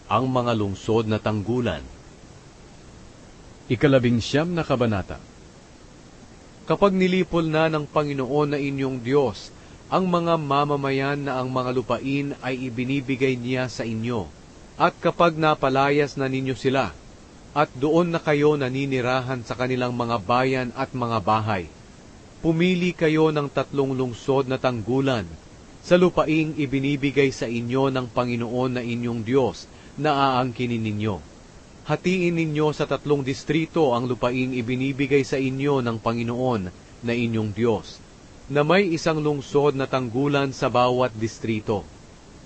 Ang mga lungsod na tanggulan. 11 na kabanata. Kapag nilipol na ng Panginoon na inyong Diyos ang mga mamamayan na ang mga lupain ay ibinibigay niya sa inyo, at kapag napalayas na ninyo sila, at doon na kayo naninirahan sa kanilang mga bayan at mga bahay, pumili kayo ng 3 lungsod na tanggulan sa lupaing ibinibigay sa inyo ng Panginoon na inyong Diyos na aangkinin ninyo. Hatiin ninyo sa 3 distrito ang lupaing ibinibigay sa inyo ng Panginoon na inyong Diyos, na may 1 lungsod na tanggulan sa bawat distrito.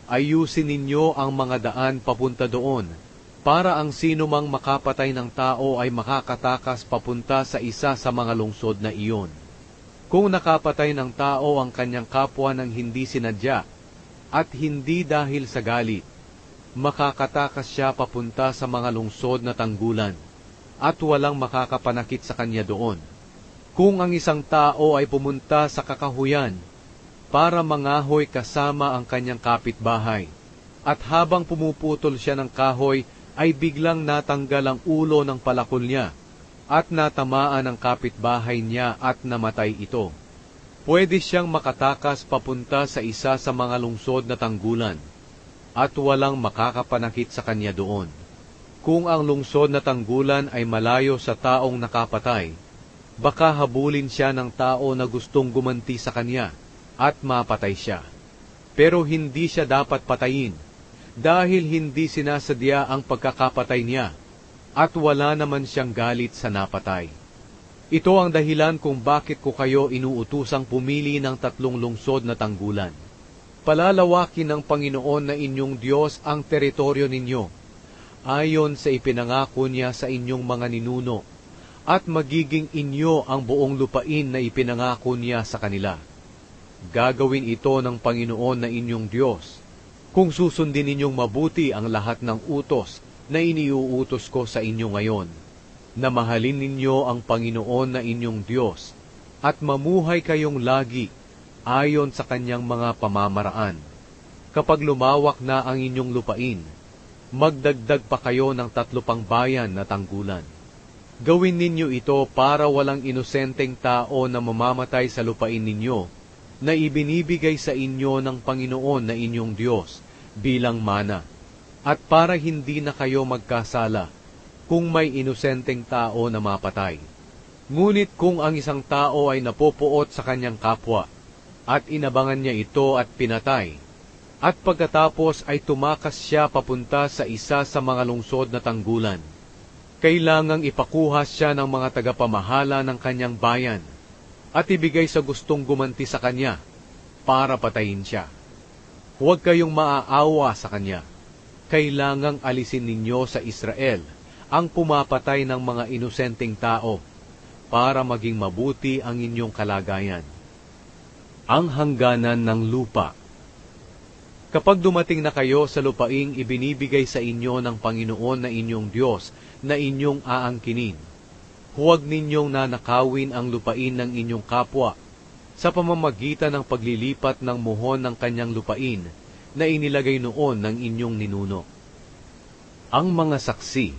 Ayusin ninyo ang mga daan papunta doon, para ang sino mang makapatay ng tao ay makakatakas papunta sa isa sa mga lungsod na iyon. Kung nakapatay ng tao ang kanyang kapwa ng hindi sinadya, at hindi dahil sa galit, makakatakas siya papunta sa mga lungsod na tanggulan, at walang makakapanakit sa kanya doon. Kung ang isang tao ay pumunta sa kakahuyan para mangahoy kasama ang kanyang kapitbahay, at habang pumuputol siya ng kahoy ay biglang natanggal ang ulo ng palakol niya, at natamaan ang kapitbahay niya at namatay ito, pwede siyang makatakas papunta sa isa sa mga lungsod na tanggulan, at walang makakapanakit sa kanya doon. Kung ang lungsod na tanggulan ay malayo sa taong nakapatay, baka habulin siya ng tao na gustong gumanti sa kanya, at mapatay siya. Pero hindi siya dapat patayin, dahil hindi sinasadya ang pagkakapatay niya, at wala naman siyang galit sa napatay. Ito ang dahilan kung bakit ko kayo inuutusang pumili ng 3 lungsod na tanggulan. Palalawakin ng Panginoon na inyong Diyos ang teritoryo ninyo, ayon sa ipinangako niya sa inyong mga ninuno, at magiging inyo ang buong lupain na ipinangako niya sa kanila. Gagawin ito ng Panginoon na inyong Diyos, kung susundin ninyong mabuti ang lahat ng utos na iniuutos ko sa inyo ngayon, na mahalin ninyo ang Panginoon na inyong Diyos, at mamuhay kayong lagi ayon sa kanyang mga pamamaraan. Kapag lumawak na ang inyong lupain, magdagdag pa kayo ng 3 pang bayan na tanggulan. Gawin ninyo ito para walang inosenteng tao na mamamatay sa lupain ninyo, na ibinibigay sa inyo ng Panginoon na inyong Diyos bilang mana, at para hindi na kayo magkasala kung may inosenteng tao na mapatay. Ngunit kung ang isang tao ay napopuot sa kanyang kapwa, at inabangan niya ito at pinatay, at pagkatapos ay tumakas siya papunta sa isa sa mga lungsod na tanggulan, kailangang ipakuha siya ng mga tagapamahala ng kanyang bayan, at ibigay sa gustong gumanti sa kanya, para patayin siya. Huwag kayong maaawa sa kanya. Kailangang alisin ninyo sa Israel ang pumapatay ng mga inosenteng tao, para maging mabuti ang inyong kalagayan. Ang hangganan ng lupa. Kapag dumating na kayo sa lupaing ibinibigay sa inyo ng Panginoon na inyong Diyos na inyong aangkinin, huwag ninyong nanakawin ang lupain ng inyong kapwa sa pamamagitan ng paglilipat ng muhon ng kanyang lupain na inilagay noon ng inyong ninuno. Ang mga saksi.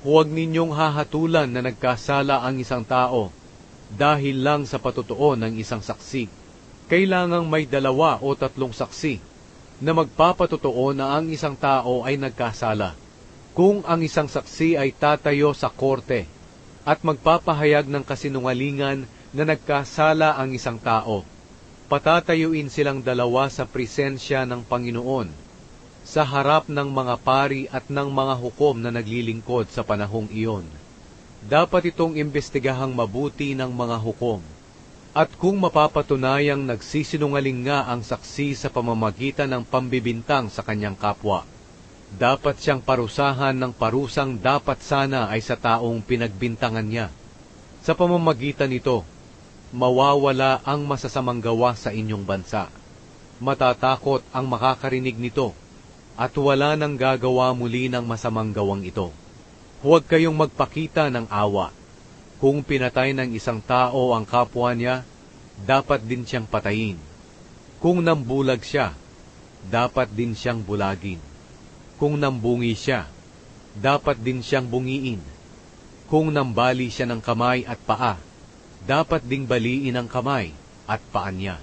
Huwag ninyong hahatulan na nagkasala ang isang tao dahil lang sa patutuo ng isang saksi. Kailangang may 2 o 3 saksi na magpapatotoo na ang isang tao ay nagkasala. Kung ang isang saksi ay tatayo sa korte at magpapahayag ng kasinungalingan na nagkasala ang isang tao, patatayuin silang 2 sa presensya ng Panginoon, sa harap ng mga pari at ng mga hukom na naglilingkod sa panahong iyon. Dapat itong imbestigahang mabuti ng mga hukom. At kung mapapatunayang nagsisinungaling nga ang saksi sa pamamagitan ng pambibintang sa kanyang kapwa, dapat siyang parusahan ng parusang dapat sana ay sa taong pinagbintangan niya. Sa pamamagitan nito, mawawala ang masasamang gawa sa inyong bansa. Matatakot ang makakarinig nito, at wala nang gagawa muli ng masamang gawang ito. Huwag kayong magpakita ng awa. Kung pinatay ng isang tao ang kapwa niya, dapat din siyang patayin. Kung nambulag siya, dapat din siyang bulagin. Kung nambungi siya, dapat din siyang bungiin. Kung nambali siya ng kamay at paa, dapat ding baliin ang kamay at paa niya.